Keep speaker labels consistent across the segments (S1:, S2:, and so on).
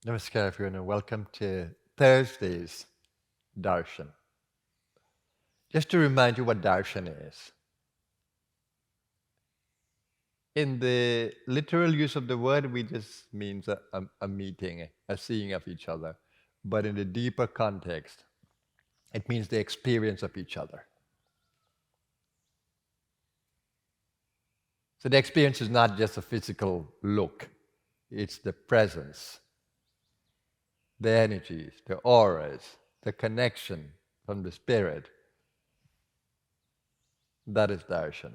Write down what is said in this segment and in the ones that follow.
S1: Namaskar, everyone, and welcome to Thursday's Darshan. Just to remind you what Darshan is. In the literal use of the word, we just means a meeting, a seeing of each other. But in the deeper context, it means the experience of each other. So the experience is not just a physical look, it's the presence, the energies, the auras, the connection from the spirit. That is darshan.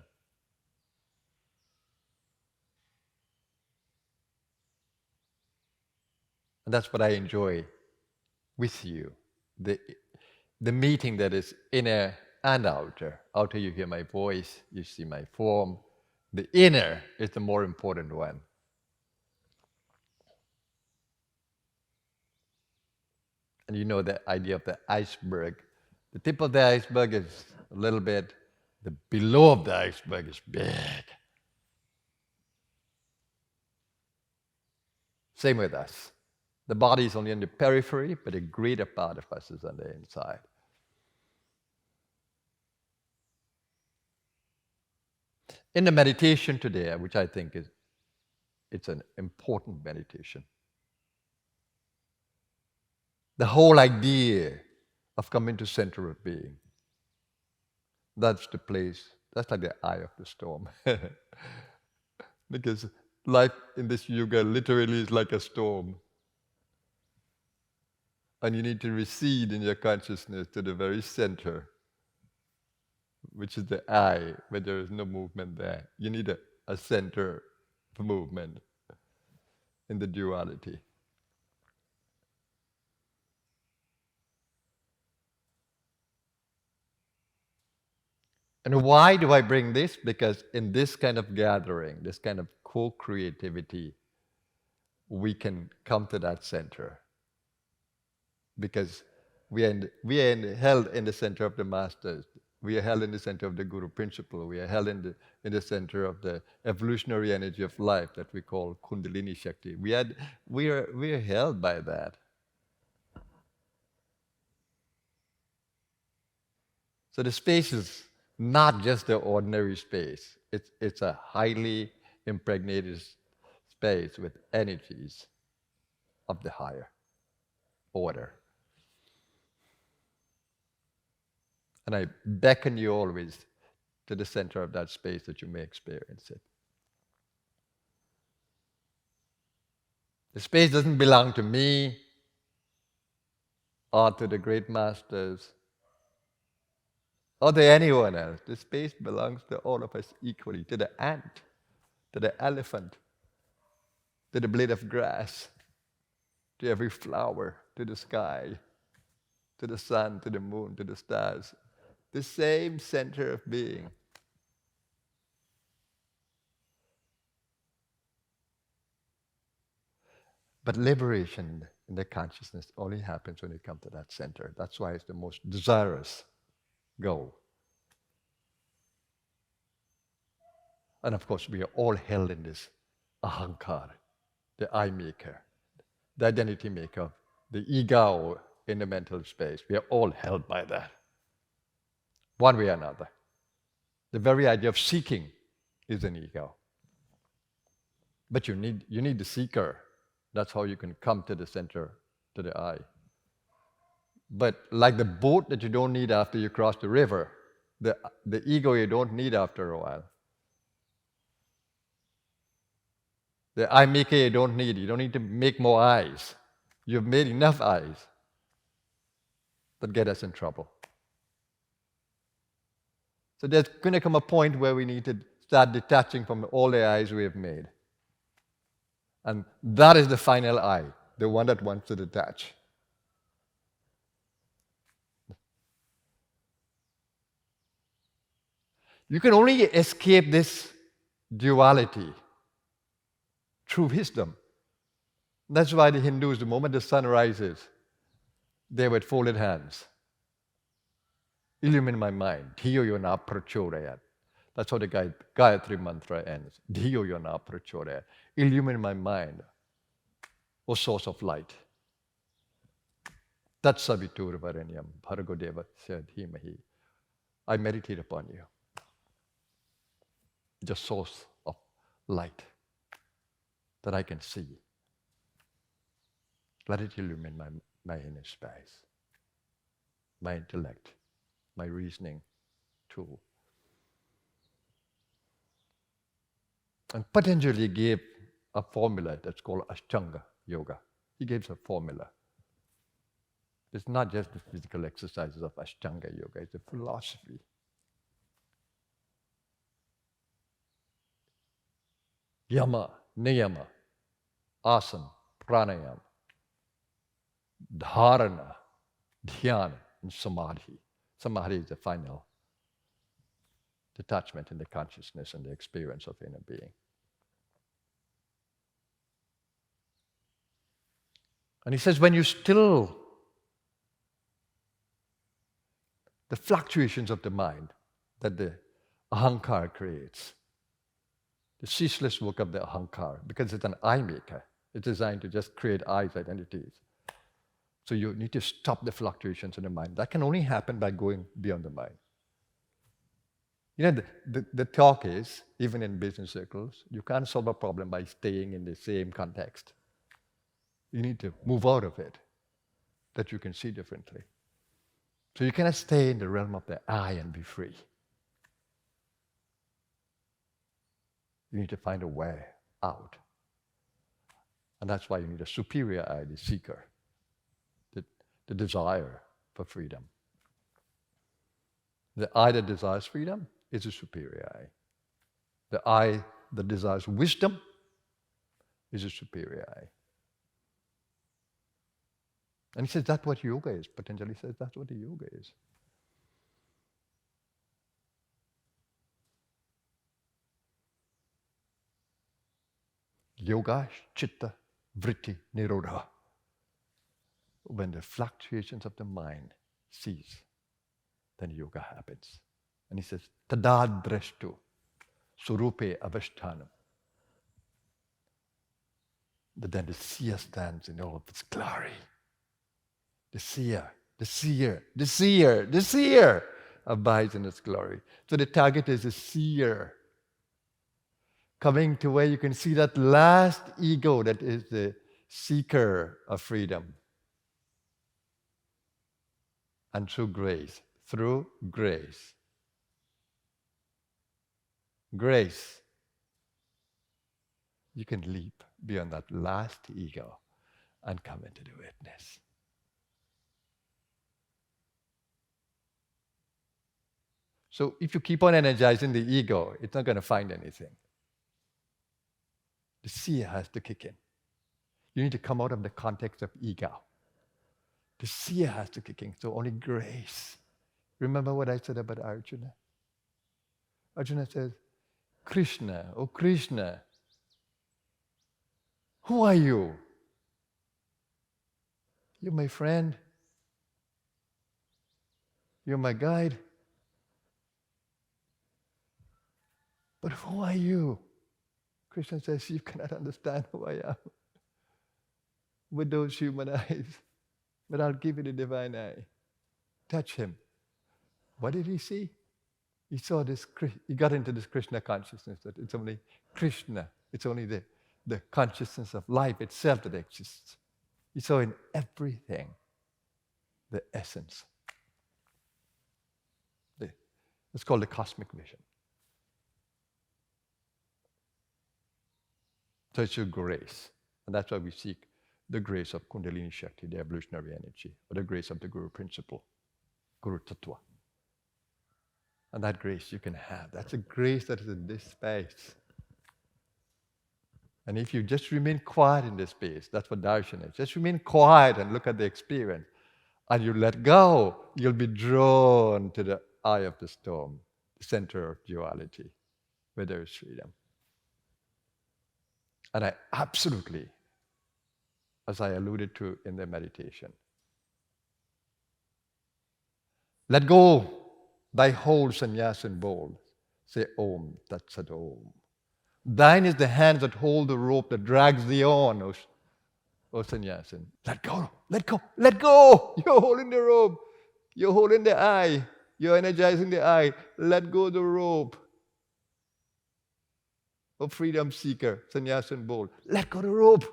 S1: And that's what I enjoy with you. The, the meeting that is inner and outer. Outer, you hear my voice, you see my form. The inner is the more important one. And you know the idea of the iceberg. The tip of the iceberg is a little bit, the below of the iceberg is big. Same with us. The body is only on the periphery, but a greater part of us is on the inside. In the meditation today, which I think is it's an important meditation, the whole idea of coming to center of being, that's the place, that's like the eye of the storm. Because life in this yuga literally is like a storm. And you need to recede in your consciousness to the very center, which is the eye, where there is no movement there. You need a center of movement in the duality. And why do I bring this? Because in this kind of gathering, this kind of co-creativity, we can come to that center. Because held in the center of the masters. We are held in the center of the Guru principle. We are held in the center of the evolutionary energy of life that we call Kundalini Shakti. We are held by that. So the space is not just the ordinary space. It's a highly impregnated space with energies of the higher order. And I beckon you always to the center of that space that you may experience it. The space doesn't belong to me or to the great masters or to anyone else. The space belongs to all of us equally, to the ant, to the elephant, to the blade of grass, to every flower, to the sky, to the sun, to the moon, to the stars. The same center of being. But liberation in the consciousness only happens when you come to that center. That's why it's the most desirous goal. And of course, we are all held in this ahankar, the I maker, the identity maker, the ego in the mental space. We are all held by that, one way or another. The very idea of seeking is an ego. But you need the seeker. That's how you can come to the center, to the I. But like the boat that you don't need after you cross the river, the ego you don't need after a while. The I maker you don't need. You don't need to make more eyes. You've made enough eyes that get us in trouble. So there's going to come a point where we need to start detaching from all the eyes we have made. And that is the final I, the one that wants to detach. You can only escape this duality through wisdom. That's why the Hindus, the moment the sun rises, they with folded hands. Illumine my mind. Dhiyo yona prachodayat. That's how the Gayatri mantra ends. Dhiyo yona prachodayat. Illumine my mind. O source of light. Tat savitur varenyam bhargo devasya dhimahi. I meditate upon you, the source of light that I can see. Let it illumine my inner space, my intellect, my reasoning tool. And Patanjali gave a formula that's called Ashtanga Yoga. He gives a formula. It's not just the physical exercises of Ashtanga Yoga, it's a philosophy. Yama, Niyama, Asana, Pranayama, Dharana, Dhyana, and Samadhi. Samadhi is the final detachment in the consciousness and the experience of inner being. And he says, when you still the fluctuations of the mind that the ahankara creates, the ceaseless work of the ahankara, because it's an eye maker. It's designed to just create eyes, identities. So you need to stop the fluctuations in the mind. That can only happen by going beyond the mind. You know, the talk is, even in business circles, you can't solve a problem by staying in the same context. You need to move out of it, that you can see differently. So you cannot stay in the realm of the I and be free. You need to find a way out. And that's why you need a superior I, the seeker, the desire for freedom. The I that desires freedom is a superior I. The I that desires wisdom is a superior I. And he says that's what yoga is. Patanjali says that's what the yoga is. Yoga, chitta, vritti, nirodha. When the fluctuations of the mind cease, then yoga happens. And he says, tadadrashtu, surupe avashthanam. But then the seer stands in all of its glory. The seer, the seer, the seer, the seer abides in its glory. So the target is the seer. Coming to where you can see that last ego that is the seeker of freedom. And through grace, grace, you can leap beyond that last ego and come into the witness. So if you keep on energizing the ego, it's not going to find anything. The seer has to kick in. You need to come out of the context of ego. The seer has to kick in, so only grace. Remember what I said about Arjuna? Arjuna says, Krishna, oh Krishna, who are you? You're my friend. You're my guide. But who are you? Krishna says, you cannot understand who I am with those human eyes. But I'll give you the divine eye. Touch him. What did he see? He saw this, he got into this Krishna consciousness, that it's only Krishna, it's only the consciousness of life itself that exists. He saw in everything the essence. It's called the cosmic vision. So it's your grace. And that's why we seek the grace of Kundalini Shakti, the evolutionary energy, or the grace of the Guru principle, Guru Tattva. And that grace you can have. That's a grace that is in this space. And if you just remain quiet in this space, that's what darshan is. Just remain quiet and look at the experience. And you let go, you'll be drawn to the eye of the storm, the center of duality, where there is freedom. And I absolutely, as I alluded to in the meditation, let go thy whole Sannyasin bowl. Say Om Tat Sat Om. Thine is the hands that hold the rope that drags thee on, or Sannyasin. Let go, let go, let go! You're holding the rope. You're holding the eye. You're energizing the eye. Let go the rope. Or freedom seeker, Sannyasin bold. Let go the rope.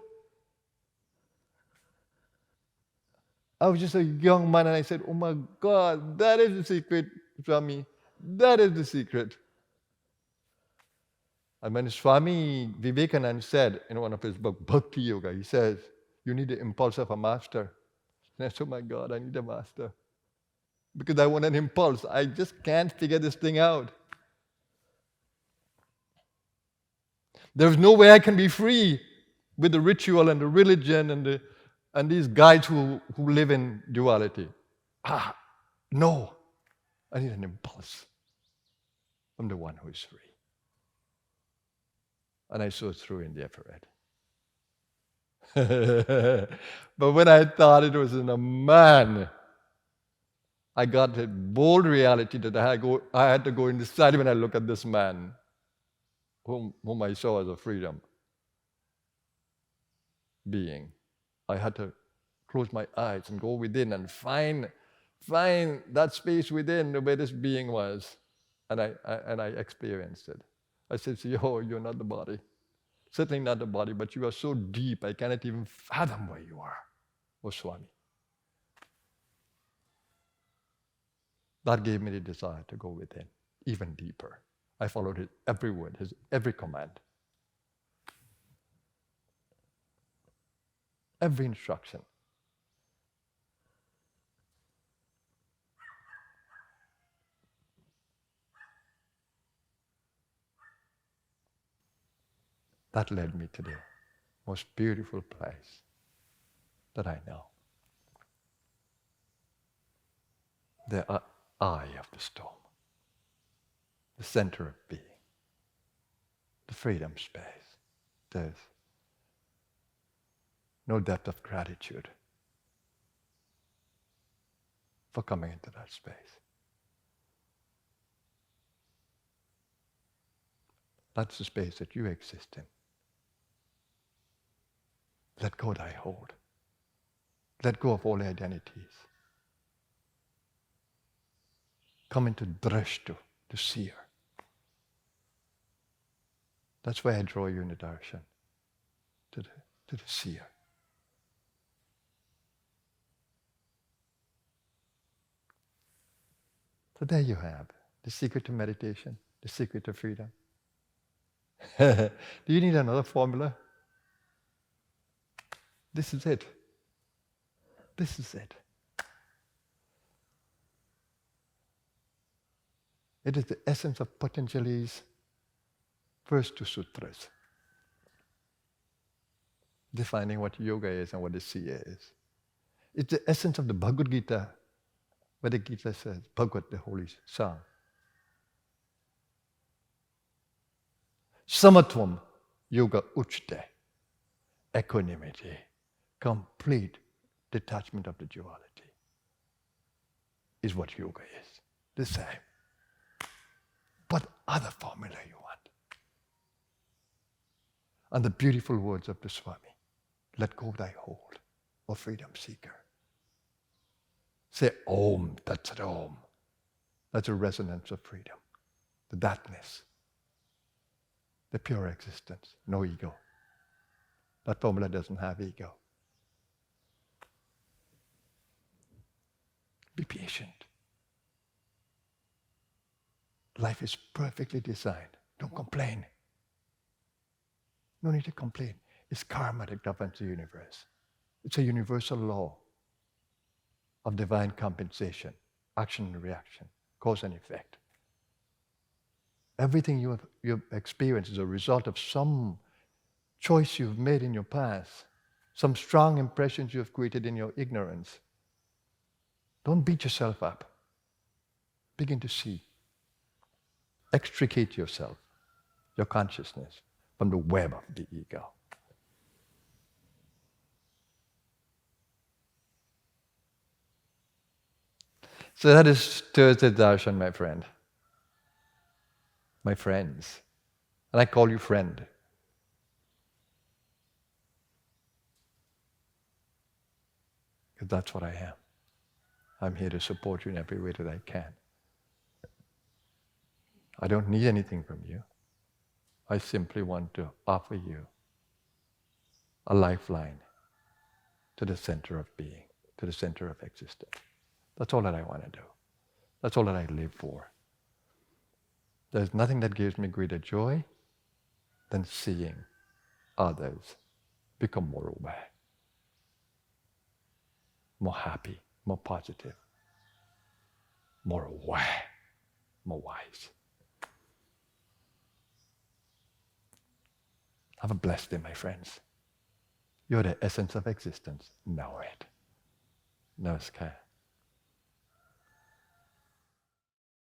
S1: I was just a young man and I said, oh my God, that is the secret, Swami. That is the secret. And when Swami Vivekananda said in one of his books, Bhakti Yoga, he says, you need the impulse of a master. And I said, oh my God, I need a master. Because I want an impulse. I just can't figure this thing out. There's no way I can be free with the ritual and the religion and these guides who live in duality. No. I need an impulse from the one who is free. And I saw through in the infrared. But when I thought it was in a man, I got a bold reality that I had to go inside when I look at this man, whom I saw as a freedom being. I had to close my eyes and go within and find that space within where this being was. And I experienced it. I said, you're not the body. Certainly not the body, but you are so deep, I cannot even fathom where you are. Oh, Swami. That gave me the desire to go within, even deeper. I followed his every word, his every command, every instruction. That led me to the most beautiful place that I know. The eye of the storm, the center of being, the freedom space. There's no depth of gratitude for coming into that space. That's the space that you exist in. Let go thy hold. Let go of all identities. Come into drishtu, the seer. That's why I draw you in the direction, to the seer. So there you have the secret to meditation, the secret to freedom. Do you need another formula? This is it. This is it. It is the essence of Patanjali's first two sutras, defining what yoga is and what the Seer is. It's the essence of the Bhagavad Gita, where the Gita says, Bhagavad, the holy song. Samatvam yoga uchte, equanimity, complete detachment of the duality, is what yoga is. The same. What other formula you want? And the beautiful words of the Swami, let go thy hold, O freedom seeker. Say Om, that's at Om. That's a resonance of freedom. The thatness. The pure existence. No ego. That formula doesn't have ego. Be patient. Life is perfectly designed. Don't complain. No need to complain. It's karma that governs the universe. It's a universal law of divine compensation, action and reaction, cause and effect. Everything you have experienced is a result of some choice you've made in your past, some strong impressions you have created in your ignorance. Don't beat yourself up. Begin to see. Extricate yourself, your consciousness, from the web of the ego. So that is Thursday darshan, my friend. My friends. And I call you friend. Because that's what I am. I'm here to support you in every way that I can. I don't need anything from you. I simply want to offer you a lifeline to the center of being, to the center of existence. That's all that I want to do. That's all that I live for. There's nothing that gives me greater joy than seeing others become more aware, more happy, more positive, more aware, more wise. Have a blessed day, my friends. You're the essence of existence. Know it. Namaskar.